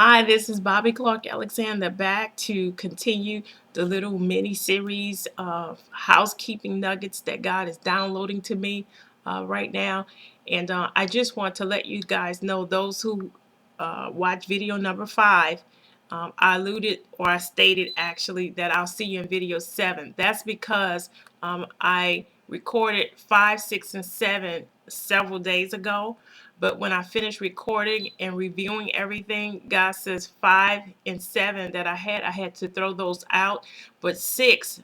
Hi, this is Bobbie Clark Alexander back to continue the little mini series of housekeeping nuggets that God is downloading to me right now. And I just want to let you guys know, those who watch video number 5, I alluded, or I stated actually, that I'll see you in video 7. That's because I recorded 5, 6, and 7 several days ago. But when I finished recording and reviewing everything, God says 5 and 7 that I had to throw those out. But 6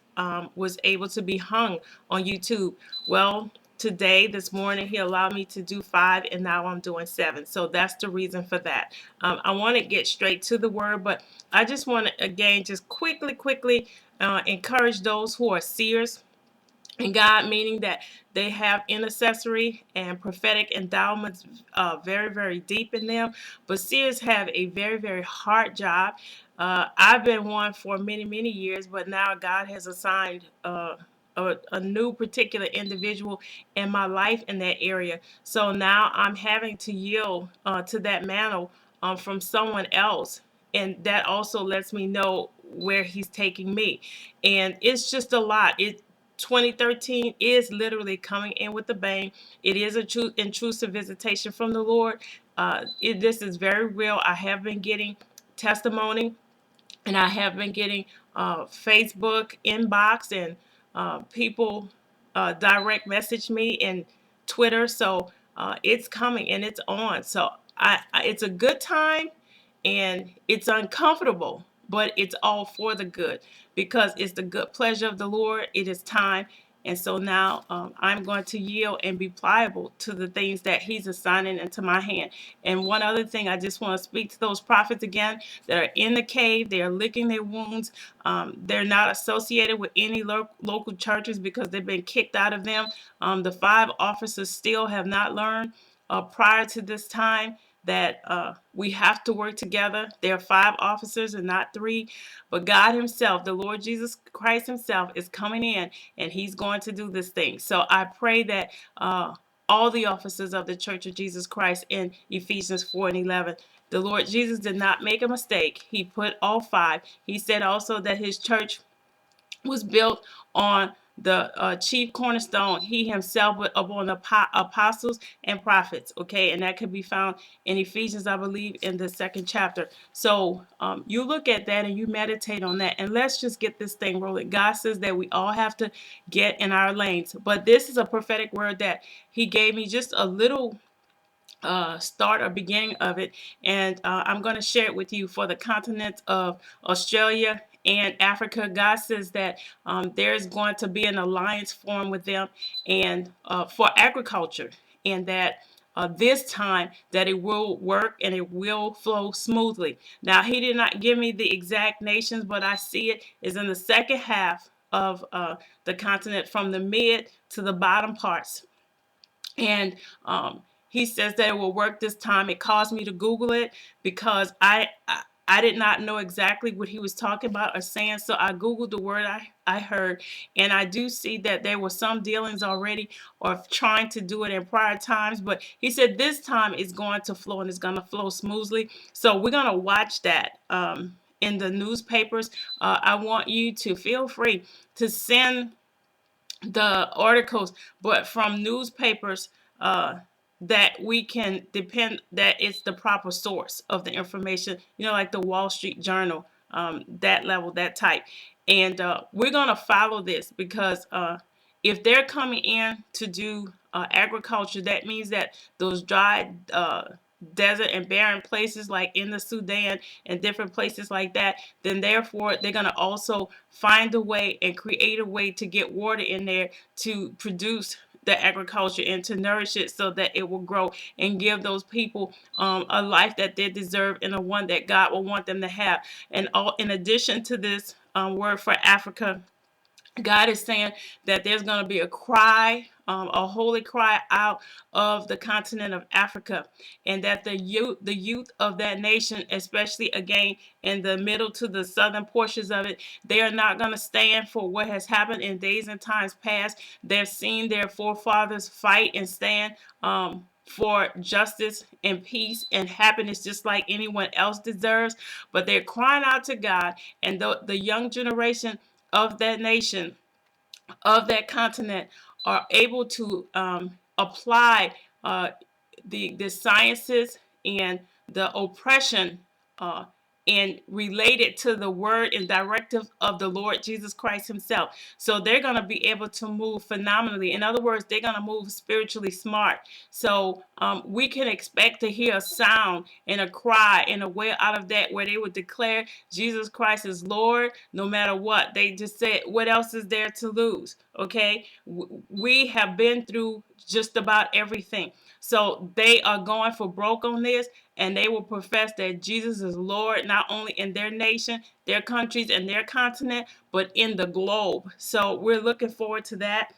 was able to be hung on YouTube. Well, today, this morning, he allowed me to do 5, and now I'm doing 7. So that's the reason for that. I want to get straight to the word, but I just want to, again, just quickly encourage those who are seers and God, meaning that they have intercessory and prophetic endowments very deep in them. But seers have a very hard job. I've been one for many years, but now God has assigned a new particular individual in my life in that area. So now I'm having to yield to that mantle from someone else. And that also lets me know where he's taking me. And it's just a lot. 2013 is literally coming in with a bang. It is a true intrusive visitation from the Lord. This is very real. I have been getting testimony, and I have been getting Facebook inbox, and people direct message me, and Twitter. So it's coming and it's on. So it's a good time, and it's uncomfortable, but it's all for the good, because it's the good pleasure of the Lord. It is time. And so now I'm going to yield and be pliable to the things that he's assigning into my hand. And one other thing, I just want to speak to those prophets again that are in the cave. They are licking their wounds. They're not associated with any local churches because they've been kicked out of them. The 5 officers still have not learned prior to this time that we have to work together. There are 5 officers and not 3. But God himself, the Lord Jesus Christ himself, is coming in, and he's going to do this thing. So I pray that all the officers of the Church of Jesus Christ in Ephesians 4 and 11, the Lord Jesus did not make a mistake. He put all 5. He said also that his church was built on the chief cornerstone, he himself, but upon the apostles and prophets. Okay, and that can be found in Ephesians, I believe, in the 2nd chapter. So you look at that and you meditate on that, and let's just get this thing rolling. God says that we all have to get in our lanes, but this is a prophetic word that he gave me, just a little start or beginning of it, and I'm going to share it with you for the continent of Australia and Africa. God says that there's going to be an alliance formed with them, and for agriculture, and that this time that it will work and it will flow smoothly. Now, he did not give me the exact nations, but I see it is in the second half of the continent, from the mid to the bottom parts. And he says that it will work this time. It caused me to Google it, because I did not know exactly what he was talking about or saying. So I Googled the word I heard, and I do see that there were some dealings already, or trying to do it in prior times. But he said this time it's going to flow, and it's going to flow smoothly. So we're going to watch that in the newspapers. I want you to feel free to send the articles, but from newspapers that we can depend that it's the proper source of the information. Like the Wall Street Journal, that level, that type. And we're gonna follow this, because if they're coming in to do agriculture, that means that those dry desert and barren places like in the Sudan and different places like that, then therefore they're going to also find a way and create a way to get water in there to produce the agriculture and to nourish it, so that it will grow and give those people a life that they deserve, and a one that God will want them to have. And all in addition to this word for Africa, God is saying that there's going to be a cry, a holy cry out of the continent of Africa, and that the youth of that nation, especially again in the middle to the southern portions of it, they are not going to stand for what has happened in days and times past. They've seen their forefathers fight and stand. for justice and peace and happiness just like anyone else deserves, but they're crying out to God. And the young generation of that nation, of that continent, are able to apply the sciences and the oppression uh, and relate it to the word and directive of the Lord Jesus Christ himself. So they're going to be able to move phenomenally. In other words, they're going to move spiritually smart. So we can expect to hear a sound and a cry and a wail out of that where they would declare Jesus Christ is Lord no matter what. They just said, what else is there to lose? Okay, we have been through just about everything. So they are going for broke on this, and they will profess that Jesus is Lord, not only in their nation, their countries, and their continent, but in the globe. So we're looking forward to that.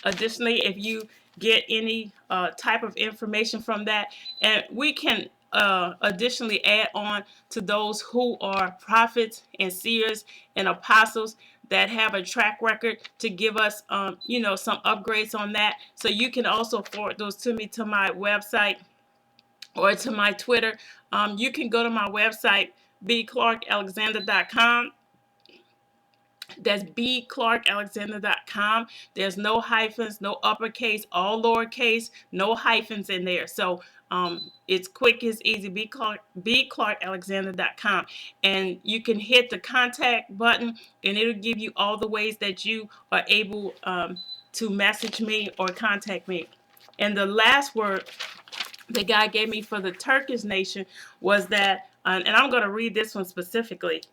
Additionally, if you get any type of information from that, and we can additionally add on to those who are prophets and seers and apostles that have a track record to give us, some upgrades on that. So you can also forward those to me to my website or to my Twitter. You can go to my website, bclarkalexander.com. That's bclarkalexander.com. There's no hyphens, no uppercase, all lowercase, no hyphens in there. So it's quick, it's easy. bclarkalexander.com. And you can hit the contact button, and it'll give you all the ways that you are able to message me or contact me. And the last word that God gave me for the Turkish nation was that, and I'm going to read this one specifically.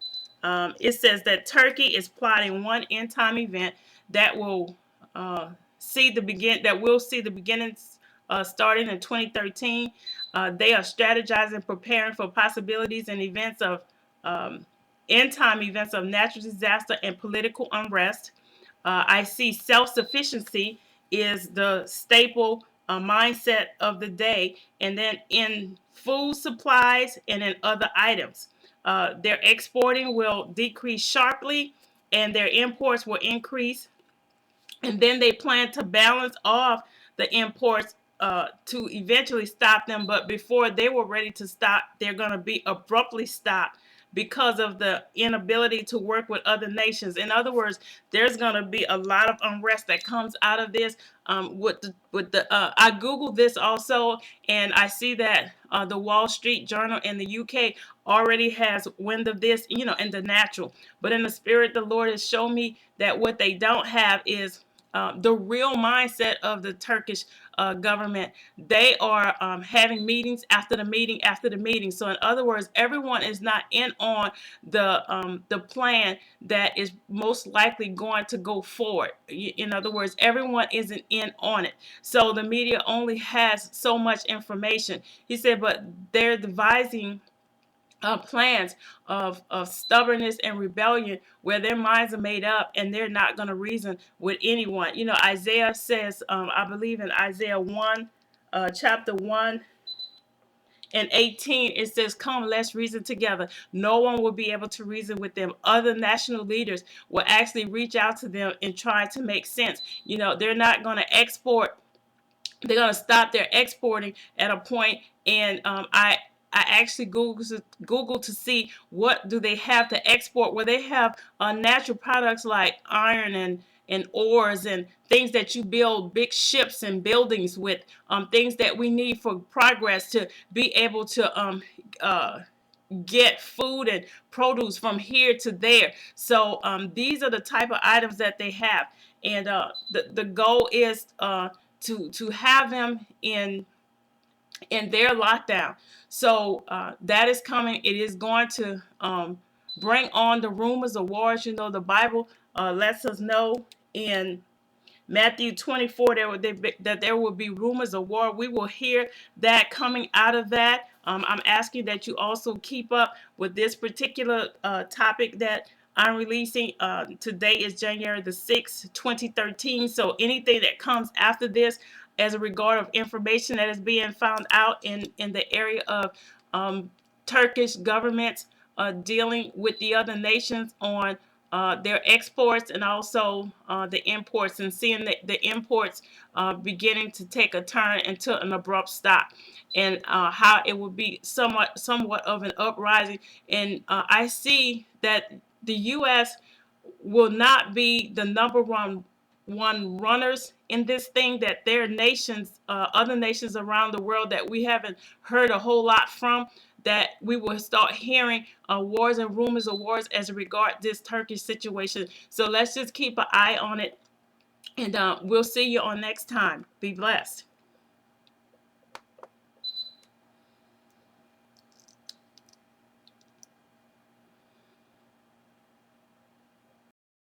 It says that Turkey is plotting one end time event that will see the beginnings starting in 2013. They are strategizing, preparing for possibilities and events of end time events of natural disaster and political unrest. I see self-sufficiency is the staple mindset of the day, and then in food supplies and in other items. Their exporting will decrease sharply, and their imports will increase, and then they plan to balance off the imports to eventually stop them. But before they were ready to stop, they're going to be abruptly stopped because of the inability to work with other nations. In other words, there's going to be a lot of unrest that comes out of this. I googled this also, and I see that the Wall Street Journal in the UK already has wind of this, in the natural. But in the spirit, the Lord has shown me that what they don't have is the real mindset of the Turkish government. They are having meetings after the meeting after the meeting. So in other words, everyone is not in on the plan that is most likely going to go forward. In other words, everyone isn't in on it. So the media only has so much information. He said, but they're devising plans of stubbornness and rebellion where their minds are made up and they're not going to reason with anyone. Isaiah says, I believe in Isaiah 1, chapter 1 and 18, it says, come, let's reason together. No one will be able to reason with them. Other national leaders will actually reach out to them and try to make sense. They're not going to export. They're going to stop their exporting at a point, and I actually Google to see what do they have to export. Where they have natural products like iron and ores and things that you build big ships and buildings with, things that we need for progress to be able to get food and produce from here to there. So these are the type of items that they have, and the goal is to have them in their lockdown. So that is coming. It is going to bring on the rumors of wars. The Bible lets us know in Matthew 24 that there will be rumors of war. We will hear that coming out of that. I'm asking that you also keep up with this particular topic that I'm releasing. Today is January the 6th, 2013. So anything that comes after this as a regard of information that is being found out in the area of Turkish governments dealing with the other nations on their exports and also the imports, and seeing the imports beginning to take a turn into an abrupt stop, and how it will be somewhat of an uprising. And I see that the U.S. will not be the number one runners in this thing, that there are nations, other nations around the world that we haven't heard a whole lot from, that we will start hearing wars and rumors of wars as regard this Turkish situation. So let's just keep an eye on it, and we'll see you on next time. Be blessed.